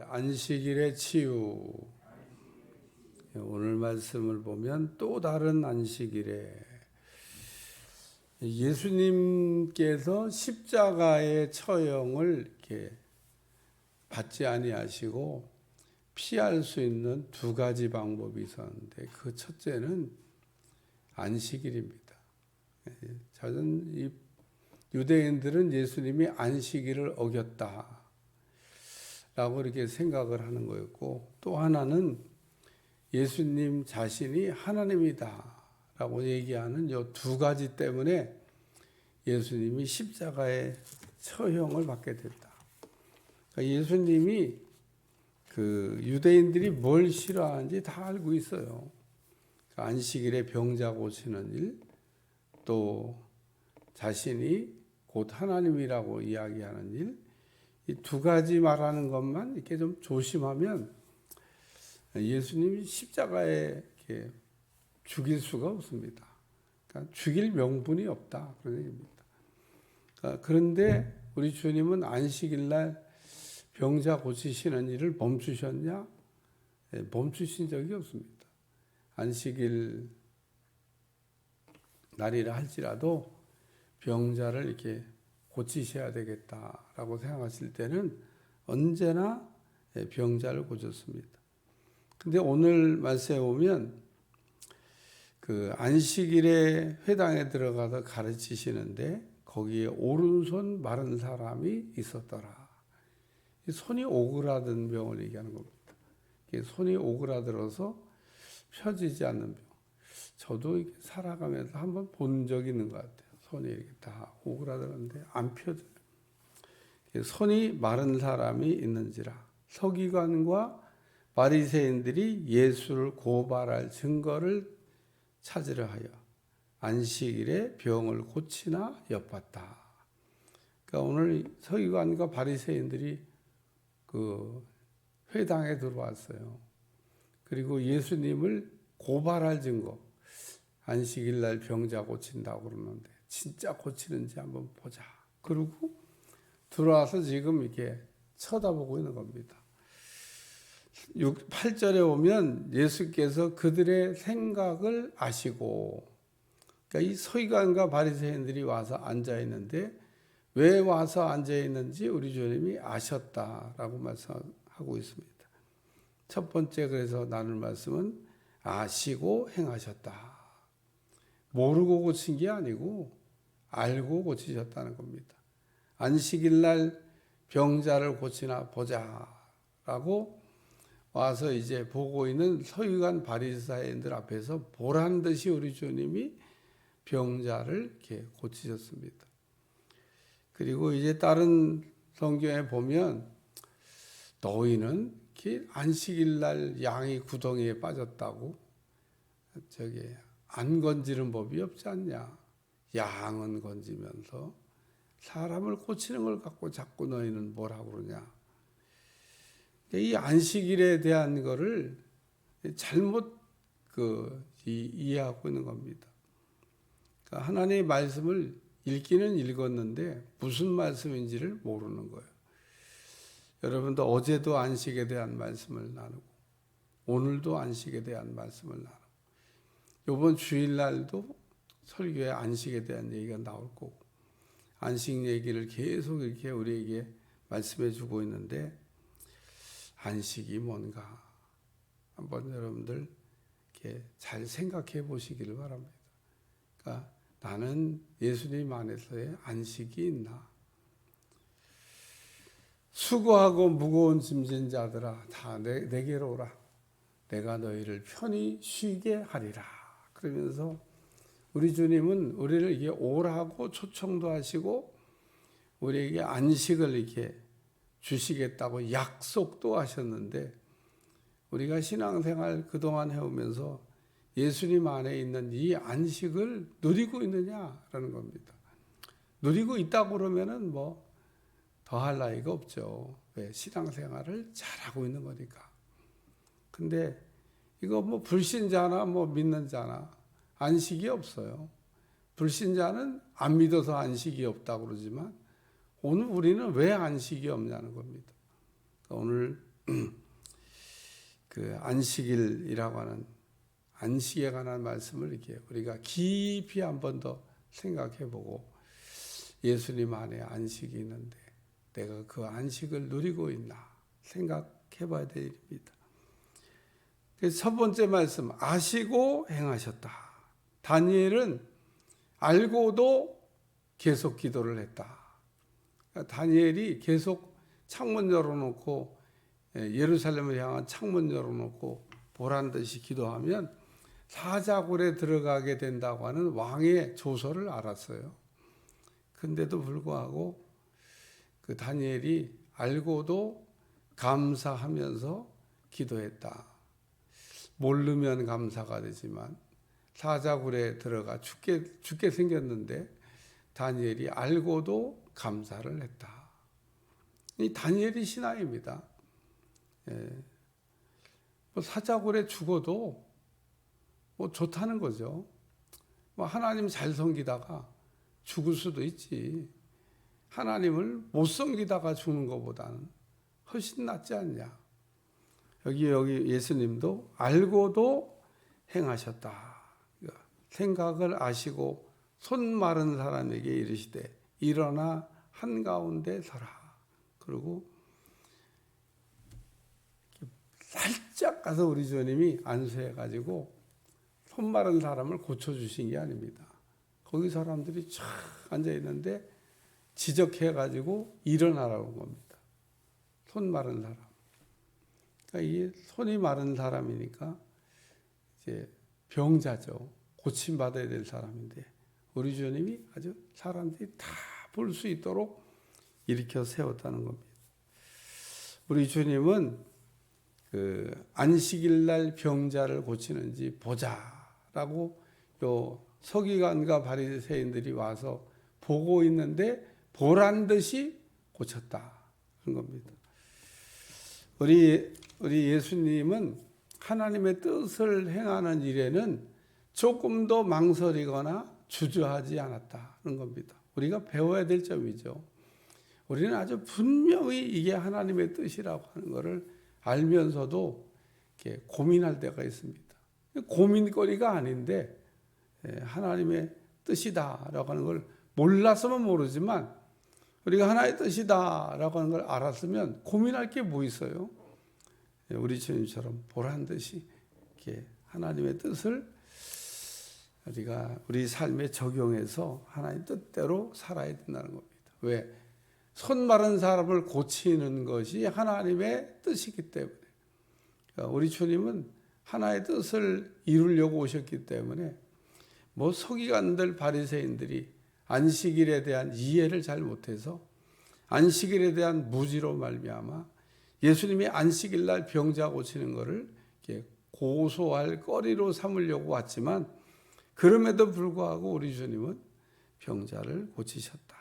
안식일의 치유. 오늘 말씀을 보면 또 다른 안식일에 예수님께서 십자가의 처형을 이렇게 받지 아니하시고 피할 수 있는 두 가지 방법이 있었는데 그 첫째는 안식일입니다. 저는 이 유대인들은 예수님이 안식일을 어겼다 라고 이렇게 생각을 하는 거였고, 또 하나는 예수님 자신이 하나님이다 라고 얘기하는 이 두 가지 때문에 예수님이 십자가의 처형을 받게 됐다. 그러니까 예수님이 그 유대인들이 뭘 싫어하는지 다 알고 있어요. 안식일에 병자 고치는 일, 또 자신이 곧 하나님이라고 이야기하는 일, 이 두 가지 말하는 것만 이렇게 좀 조심하면 예수님이 십자가에 이렇게 죽일 수가 없습니다. 그러니까 죽일 명분이 없다 그런 얘기입니다. 그런데 우리 주님은 안식일날 병자 고치시는 일을 멈추셨냐? 멈추신 적이 없습니다. 안식일 날이라 할지라도 병자를 이렇게 고치셔야 되겠다라고 생각하실 때는 언제나 병자를 고쳤습니다. 근데 오늘 말씀에 보면 그 안식일에 회당에 들어가서 가르치시는데 거기에 오른손 마른 사람이 있었더라. 손이 오그라든 병을 얘기하는 겁니다. 손이 오그라들어서 펴지지 않는 병. 저도 살아가면서 한번 본 적이 있는 것 같아요. 손이 이렇게 다 오그라드는데 안 펴져요. 손이 마른 사람이 있는지라. 서기관과 바리새인들이 예수를 고발할 증거를 찾으려 하여 안식일에 병을 고치나 엿봤다. 그러니까 오늘 서기관과 바리새인들이 그 회당에 들어왔어요. 그리고 예수님을 고발할 증거, 안식일 날 병자 고친다고 그러는데 진짜 고치는지 한번 보자. 그리고 들어와서 지금 이렇게 쳐다보고 있는 겁니다. 8절에 오면 예수께서 그들의 생각을 아시고, 그러니까 이 서기관과 바리새인들이 와서 앉아 있는데 왜 와서 앉아 있는지 우리 주님이 아셨다라고 말씀하고 있습니다. 첫 번째 그래서 나눌 말씀은 아시고 행하셨다. 모르고 고친 게 아니고 알고 고치셨다는 겁니다. 안식일 날 병자를 고치나 보자라고 와서 이제 보고 있는 서기관 바리새인들 앞에서 보란 듯이 우리 주님이 병자를 이렇게 고치셨습니다. 그리고 이제 다른 성경에 보면 너희는 이렇게 안식일 날 양이 구덩이에 빠졌다고 안 건지는 법이 없지 않냐. 양은 건지면서 사람을 고치는 걸 갖고 자꾸 너희는 뭐라고 그러냐. 이 안식일에 대한 거를 잘못 이해하고 있는 겁니다. 그러니까 하나님의 말씀을 읽기는 읽었는데 무슨 말씀인지를 모르는 거예요. 여러분도 어제도 안식에 대한 말씀을 나누고 오늘도 안식에 대한 말씀을 나누고 이번 주일날도 설교에 안식에 대한 얘기가 나올 거고 안식 얘기를 계속 이렇게 우리에게 말씀해 주고 있는데 안식이 뭔가 한번 여러분들 이렇게 잘 생각해 보시기를 바랍니다. 그러니까 나는 예수님 안에서의 안식이 있나? 수고하고 무거운 짐진 자들아 다 내게로 오라. 내가 너희를 편히 쉬게 하리라. 그러면서 우리 주님은 우리를 이게 오라고 초청도 하시고 우리에게 안식을 이렇게 주시겠다고 약속도 하셨는데 우리가 신앙생활 그동안 해오면서 예수님 안에 있는 이 안식을 누리고 있느냐라는 겁니다. 누리고 있다고 그러면은 뭐 더할 나위가 없죠. 왜? 신앙생활을 잘하고 있는 거니까. 근데 이거 뭐 불신자나 뭐 믿는 자나 안식이 없어요. 불신자는 안 믿어서 안식이 없다고 그러지만 오늘 우리는 왜 안식이 없냐는 겁니다. 오늘 그 안식일이라고 하는 안식에 관한 말씀을 이렇게 우리가 깊이 한 번 더 생각해보고, 예수님 안에 안식이 있는데 내가 그 안식을 누리고 있나 생각해봐야 될 일입니다. 첫 번째 말씀, 아시고 행하셨다. 다니엘은 알고도 계속 기도를 했다. 다니엘이 계속 창문 열어놓고, 예루살렘을 향한 창문 열어놓고 보란 듯이 기도하면 사자굴에 들어가게 된다고 하는 왕의 조서를 알았어요. 근데도 불구하고 그 다니엘이 알고도 감사하면서 기도했다. 모르면 감사가 되지만 사자굴에 들어가 죽게 생겼는데 다니엘이 알고도 감사를 했다. 이 다니엘이 신하입니다. 사자굴에 죽어도 좋다는 거죠. 하나님 잘 섬기다가 죽을 수도 있지. 하나님을 못 섬기다가 죽는 것보다는 훨씬 낫지 않냐. 여기 예수님도 알고도 행하셨다. 생각을 아시고 손 마른 사람에게 이르시되 일어나 한가운데 서라. 그리고 살짝 가서 우리 주님이 안수해가지고 손 마른 사람을 고쳐주신 게 아닙니다. 거기 사람들이 쫙 앉아있는데 지적해가지고 일어나라고 한 겁니다. 손 마른 사람. 그러니까 이게 손이 마른 사람이니까 이제 병자죠. 고침받아야 될 사람인데 우리 주님이 아주 사람들이 다 볼 수 있도록 일으켜 세웠다는 겁니다. 우리 주님은 그 안식일 날 병자를 고치는지 보자라고 요 서기관과 바리새인들이 와서 보고 있는데 보란 듯이 고쳤다 그런 겁니다. 우리 예수님은 하나님의 뜻을 행하는 일에는 조금도 망설이거나 주저하지 않았다는 겁니다. 우리가 배워야 될 점이죠. 우리는 아주 분명히 이게 하나님의 뜻이라고 하는 것을 알면서도 이렇게 고민할 때가 있습니다. 고민거리가 아닌데 하나님의 뜻이다라고 하는 걸 몰라서만 모르지만 우리가 하나의 뜻이다라고 하는 걸 알았으면 고민할 게 뭐 있어요? 우리 주님처럼 보란 듯이 이렇게 하나님의 뜻을 우리가 우리 삶에 적용해서 하나님 뜻대로 살아야 된다는 겁니다. 왜? 손 마른 사람을 고치는 것이 하나님의 뜻이기 때문에. 그러니까 우리 주님은 하나의 뜻을 이루려고 오셨기 때문에 서기관들 바리새인들이 안식일에 대한 이해를 잘 못해서 안식일에 대한 무지로 말미암아 예수님이 안식일 날 병자 고치는 것을 고소할 거리로 삼으려고 왔지만 그럼에도 불구하고 우리 주님은 병자를 고치셨다.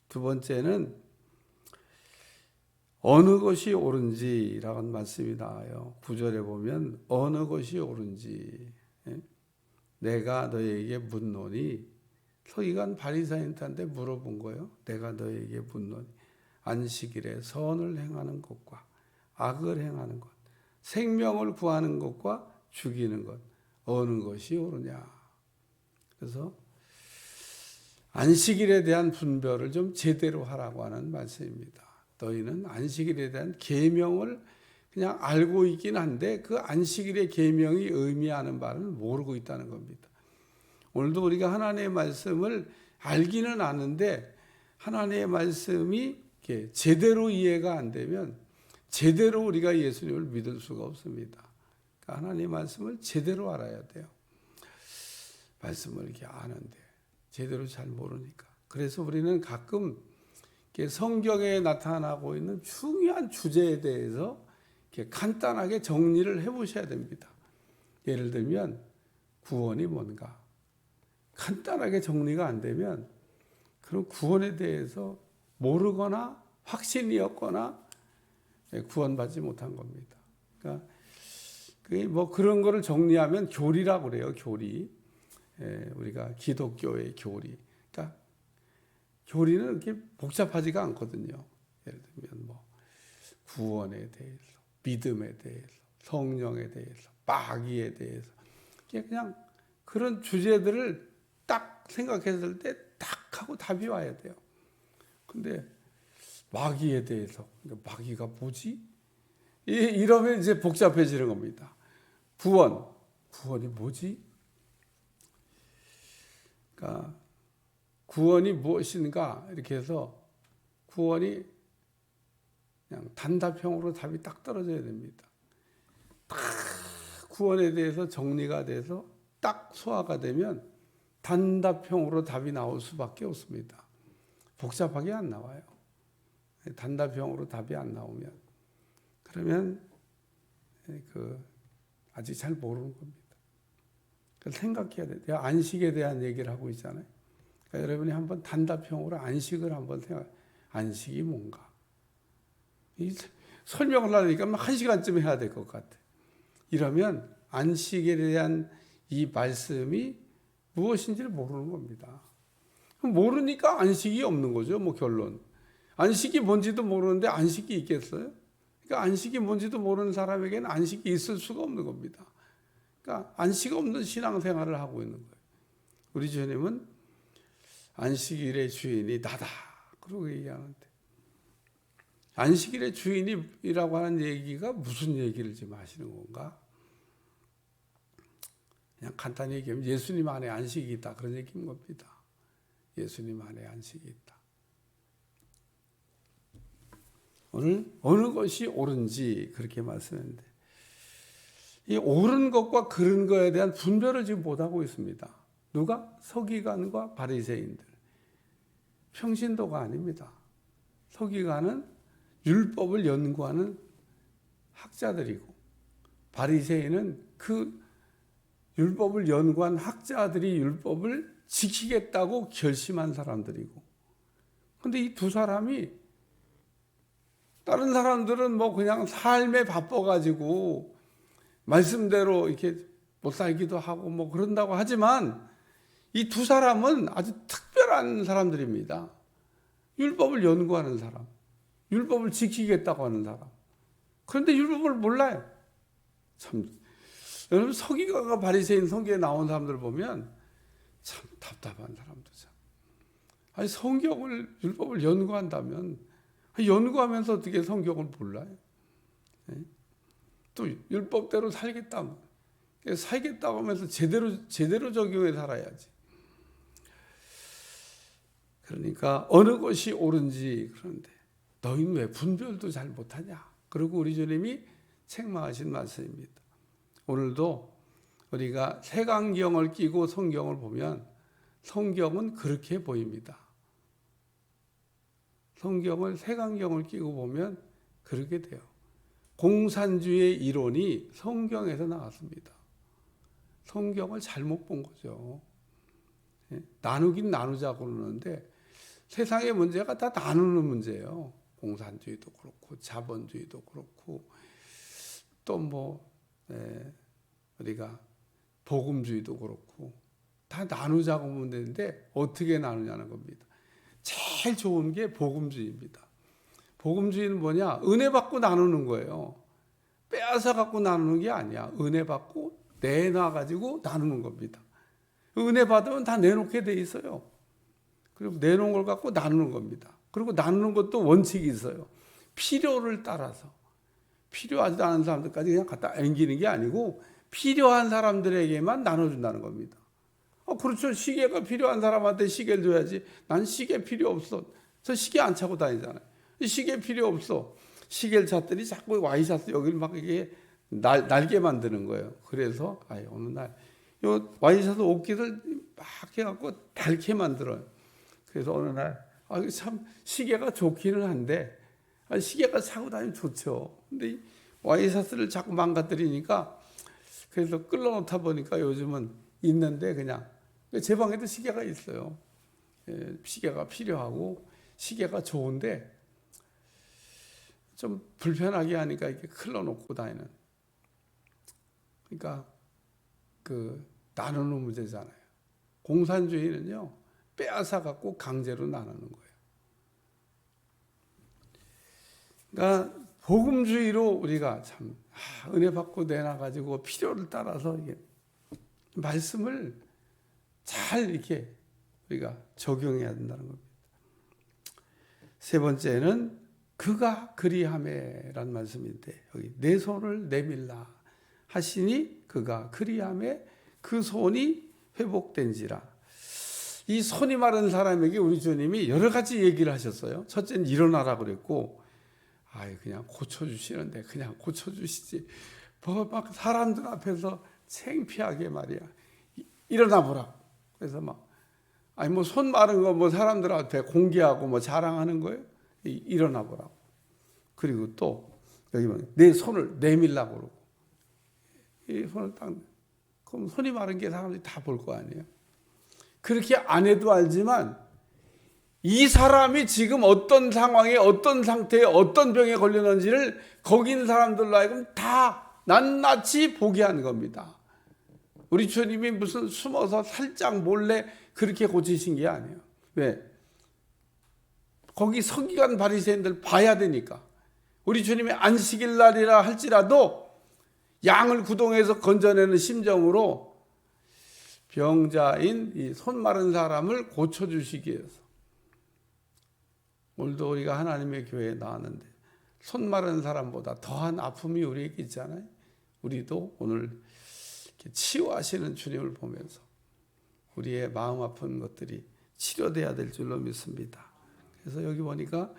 두 번째는 어느 것이 옳은지라는 말씀이 나와요. 9절에 보면 어느 것이 옳은지 내가 너에게 묻노니 서기관 바리새인한테 물어본 거예요. 내가 너에게 묻노니 안식일에 선을 행하는 것과 악을 행하는 것, 생명을 구하는 것과 죽이는 것 어느 것이 옳으냐. 그래서 안식일에 대한 분별을 좀 제대로 하라고 하는 말씀입니다. 너희는 안식일에 대한 계명을 그냥 알고 있긴 한데 그 안식일의 계명이 의미하는 바는 모르고 있다는 겁니다. 오늘도 우리가 하나님의 말씀을 알기는 아는데 하나님의 말씀이 제대로 이해가 안 되면 제대로 우리가 예수님을 믿을 수가 없습니다. 그러니까 하나님의 말씀을 제대로 알아야 돼요. 말씀을 이렇게 아는데 제대로 잘 모르니까. 그래서 우리는 가끔 성경에 나타나고 있는 중요한 주제에 대해서 이렇게 간단하게 정리를 해보셔야 됩니다. 예를 들면 구원이 뭔가 간단하게 정리가 안 되면 그런 구원에 대해서 모르거나 확신이 없거나 구원받지 못한 겁니다. 그러니까 그런 거를 정리하면 교리라고 그래요. 교리. 우리가 기독교의 교리. 그러니까 교리는 그렇게 복잡하지가 않거든요. 예를 들면 구원에 대해서, 믿음에 대해서, 성령에 대해서, 마귀에 대해서, 그냥 그런 주제들을 딱 생각했을 때 딱 하고 답이 와야 돼요. 근데 마귀에 대해서, 마귀가 뭐지? 이러면 이제 복잡해지는 겁니다. 구원이 뭐지? 그러니까 구원이 무엇인가 이렇게 해서 구원이 그냥 단답형으로 답이 딱 떨어져야 됩니다. 딱 구원에 대해서 정리가 돼서 딱 소화가 되면 단답형으로 답이 나올 수밖에 없습니다. 복잡하게 안 나와요. 단답형으로 답이 안 나오면 그러면 아직 잘 모르는 겁니다. 생각해야 돼요. 내가 안식에 대한 얘기를 하고 있잖아요. 그러니까 여러분이 한번 단답형으로 안식을 한번 안식이 뭔가? 설명을 하려니까 1시간쯤 해야 될 것 같아. 이러면 안식에 대한 이 말씀이 무엇인지를 모르는 겁니다. 모르니까 안식이 없는 거죠. 뭐 결론. 안식이 뭔지도 모르는데 안식이 있겠어요? 그러니까 안식이 뭔지도 모르는 사람에게는 안식이 있을 수가 없는 겁니다. 그러니까 안식 없는 신앙생활을 하고 있는 거예요. 우리 주님은 안식일의 주인이 나다. 그러고 얘기하는데 안식일의 주인이라고 하는 얘기가 무슨 얘기를 지금 하시는 건가? 그냥 간단히 얘기하면 예수님 안에 안식이 있다. 그런 얘기인 겁니다. 예수님 안에 안식이 있다. 오늘 어느 것이 옳은지 그렇게 말씀했는데 이 옳은 것과 그른 것에 대한 분별을 지금 못하고 있습니다. 누가? 서기관과 바리새인들. 평신도가 아닙니다. 서기관은 율법을 연구하는 학자들이고 바리새인은 그 율법을 연구한 학자들이 율법을 지키겠다고 결심한 사람들이고 근데 이 두 사람이 다른 사람들은 뭐 그냥 삶에 바빠가지고 말씀대로 이렇게 못 살기도 하고 뭐 그런다고 하지만 이 두 사람은 아주 특별한 사람들입니다. 율법을 연구하는 사람, 율법을 지키겠다고 하는 사람. 그런데 율법을 몰라요. 참, 여러분 서기관과 바리새인 성경에 나온 사람들 보면 참 답답한 사람들 참. 아니 성경을 율법을 연구한다면 연구하면서 어떻게 성경을 몰라요? 또 율법대로 살겠다고 하면서 제대로 적용해 살아야지. 그러니까 어느 것이 옳은지 그런데 너희는 왜 분별도 잘 못하냐? 그리고 우리 주님이 책망하신 말씀입니다. 오늘도 우리가 색안경을 끼고 성경을 보면 성경은 그렇게 보입니다. 성경을 색안경을 끼고 보면 그렇게 돼요. 공산주의 이론이 성경에서 나왔습니다. 성경을 잘못 본 거죠. 나누긴 나누자고 그러는데 세상의 문제가 다 나누는 문제예요. 공산주의도 그렇고 자본주의도 그렇고 또 뭐 우리가 복음주의도 그렇고 다 나누자고 하면 되는데 어떻게 나누냐는 겁니다. 제일 좋은 게 복음주의입니다. 복음주의는 뭐냐? 은혜 받고 나누는 거예요. 빼앗아 갖고 나누는 게 아니야. 은혜 받고 내놔 가지고 나누는 겁니다. 은혜 받으면 다 내놓게 돼 있어요. 그리고 내놓은 걸 갖고 나누는 겁니다. 그리고 나누는 것도 원칙이 있어요. 필요를 따라서. 필요하지 않은 사람들까지 그냥 갖다 앵기는 게 아니고 필요한 사람들에게만 나눠준다는 겁니다. 그렇죠. 시계가 필요한 사람한테 시계를 줘야지. 난 시계 필요 없어. 저 시계 안 차고 다니잖아요. 시계 필요 없어. 시계를 찾더니 자꾸 와이셔츠 여기를 막 이게 날게 만드는 거예요. 그래서 어느 날 요 와이셔츠 옷깃을 막 해갖고 닳게 만들어요. 그래서 어느 날 참 시계가 좋기는 한데 시계가 차고 다니면 좋죠. 근데 이 와이셔츠를 자꾸 망가뜨리니까 그래서 끌어놓다 보니까 요즘은 있는데 그냥 제 방에도 시계가 있어요. 시계가 필요하고 시계가 좋은데 좀 불편하게 하니까 이렇게 클러놓고 다니는. 그러니까 나누는 문제잖아요. 공산주의는요 빼앗아 갖고 강제로 나누는 거예요. 그러니까 복음주의로 우리가 참 은혜 받고 내놔가지고 필요를 따라서 이게 말씀을 잘 이렇게 우리가 적용해야 된다는 겁니다. 세 번째는 그가 그리하매라는 말씀인데 여기 내 손을 내밀라 하시니 그가 그리하매 그 손이 회복된지라. 이 손이 마른 사람에게 우리 주님이 여러 가지 얘기를 하셨어요. 첫째는 일어나라 그랬고, 그냥 고쳐주시는데 그냥 고쳐주시지. 막 사람들 앞에서 창피하게 말이야. 일어나 보라. 그래서 손 마른 거 사람들 앞에 공개하고 자랑하는 거예요. 일어나 보라고. 그리고 또 여기 내 손을 내밀라고 그러고, 이 손을 딱, 그럼 손이 마른 게 사람들이 다 볼 거 아니에요. 그렇게 안 해도 알지만 이 사람이 지금 어떤 상황에 어떤 상태에 어떤 병에 걸렸는지를 거기 있는 사람들로 하여금 다 낱낱이 보게 한 겁니다. 우리 주님이 무슨 숨어서 살짝 몰래 그렇게 고치신 게 아니에요. 왜? 거기 서기관 바리새인들 봐야 되니까. 우리 주님이 안식일 날이라 할지라도 양을 구덩이에서 건져내는 심정으로 병자인 이 손 마른 사람을 고쳐주시기 위해서. 오늘도 우리가 하나님의 교회에 나왔는데 손 마른 사람보다 더한 아픔이 우리에게 있잖아요. 우리도 오늘 이렇게 치유하시는 주님을 보면서 우리의 마음 아픈 것들이 치료돼야 될 줄로 믿습니다. 그래서 여기 보니까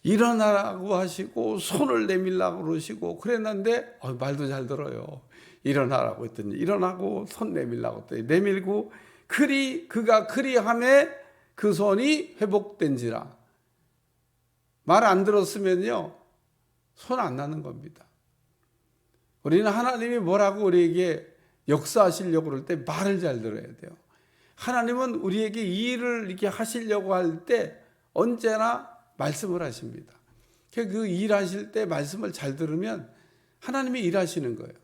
일어나라고 하시고 손을 내밀라고 그러시고 그랬는데 말도 잘 들어요. 일어나라고 했더니 일어나고 손 내밀라고 했더니 내밀고 그가 그리하매 그 손이 회복된지라. 말 안 들었으면요 손 안 나는 겁니다. 우리는 하나님이 뭐라고 우리에게 역사하시려고 그럴 때 말을 잘 들어야 돼요. 하나님은 우리에게 이 일을 이렇게 하시려고 할 때 언제나 말씀을 하십니다. 그 일하실 때 말씀을 잘 들으면 하나님이 일하시는 거예요.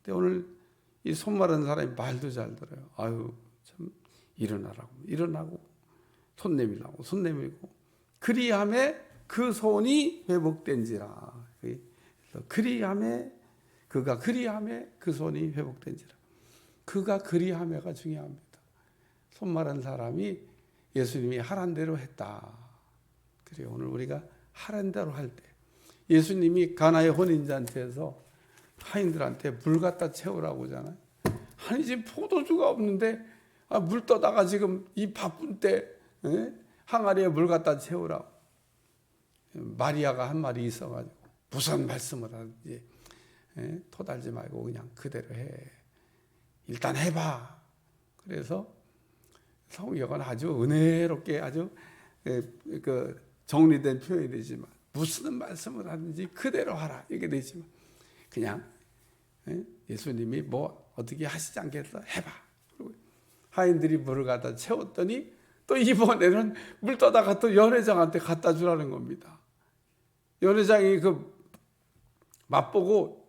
근데 오늘 이 손 마른 사람이 말도 잘 들어요. 참 일어나고 손 내밀라고 손 내밀고 그리하매 그 손이 회복된지라. 그리하매 그가 그리하매 그 손이 회복된지라. 그가 그리하매가 중요합니다. 손 마른 사람이 예수님이 하란 대로 했다. 그래요. 오늘 우리가 하란 대로 할 때 예수님이 가나의 혼인잔치에서 하인들한테 물 갖다 채우라고 하잖아요. 아니 지금 포도주가 없는데 물 떠다가 지금 이 바쁜 때 항아리에 물 갖다 채우라고. 마리아가 한 말이 있어가지고 무슨 말씀을 하든지 토달지 말고 그냥 그대로 해. 일단 해봐. 그래서 성경은 아주 은혜롭게 아주 정리된 표현이 되지만 무슨 말씀을 하든지 그대로 하라 이게 되지만 그냥 예수님이 어떻게 하시지 않겠어? 해봐. 그리고 하인들이 물을 갖다 채웠더니 또 이번에는 물 떠다가 또 연회장한테 갖다 주라는 겁니다. 연회장이 맛보고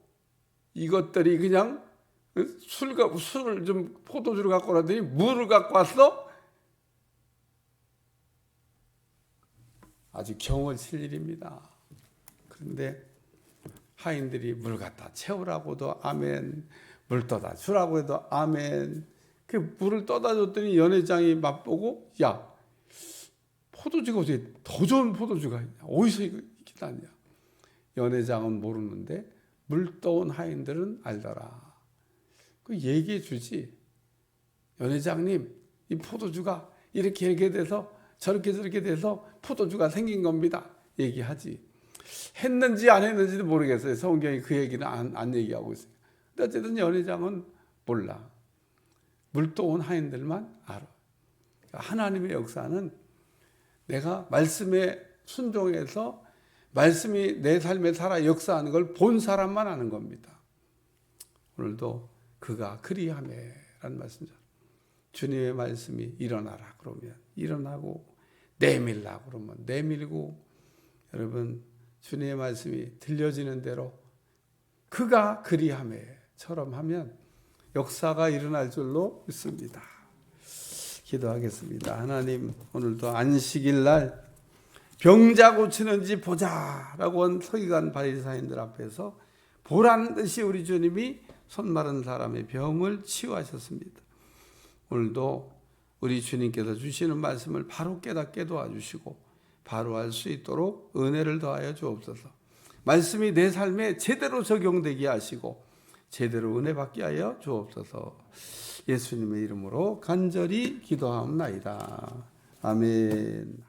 이것들이 그냥 술을 좀 포도주를 갖고 오라더니 물을 갖고 왔어? 아주 경을 칠 일입니다. 그런데 하인들이 물 갖다 채우라고도 아멘, 물 떠다 주라고 해도 아멘. 그 물을 떠다 줬더니 연회장이 맛보고 야 포도주가 어떻게 더 좋은 포도주가 있냐? 어디서 이렇게 났냐? 연회장은 모르는데 물 떠온 하인들은 알더라. 그 얘기해 주지. 연회장님 이 포도주가 이렇게 돼서 저렇게 돼서 포도주가 생긴 겁니다. 얘기하지. 했는지 안 했는지도 모르겠어요. 성경이 그 얘기는 안 얘기하고 있어요. 근데 어쨌든 연회장은 몰라. 물 떠온 하인들만 알아. 하나님의 역사는 내가 말씀에 순종해서 말씀이 내 삶에 살아 역사하는 걸 본 사람만 아는 겁니다. 오늘도 그가 그리하매라는 말씀이죠. 주님의 말씀이 일어나라 그러면 일어나고 내밀라 그러면 내밀고 여러분 주님의 말씀이 들려지는 대로 그가 그리하매처럼 하면 역사가 일어날 줄로 믿습니다. 기도하겠습니다. 하나님 오늘도 안식일 날 병자 고치는지 보자라고 한 서기관 바리새인들 앞에서 보란 듯이 우리 주님이 손 마른 사람의 병을 치유하셨습니다. 오늘도 우리 주님께서 주시는 말씀을 바로 깨닫게 도와주시고 바로 알 수 있도록 은혜를 더하여 주옵소서. 말씀이 내 삶에 제대로 적용되게 하시고 제대로 은혜 받게 하여 주옵소서. 예수님의 이름으로 간절히 기도하옵나이다. 아멘.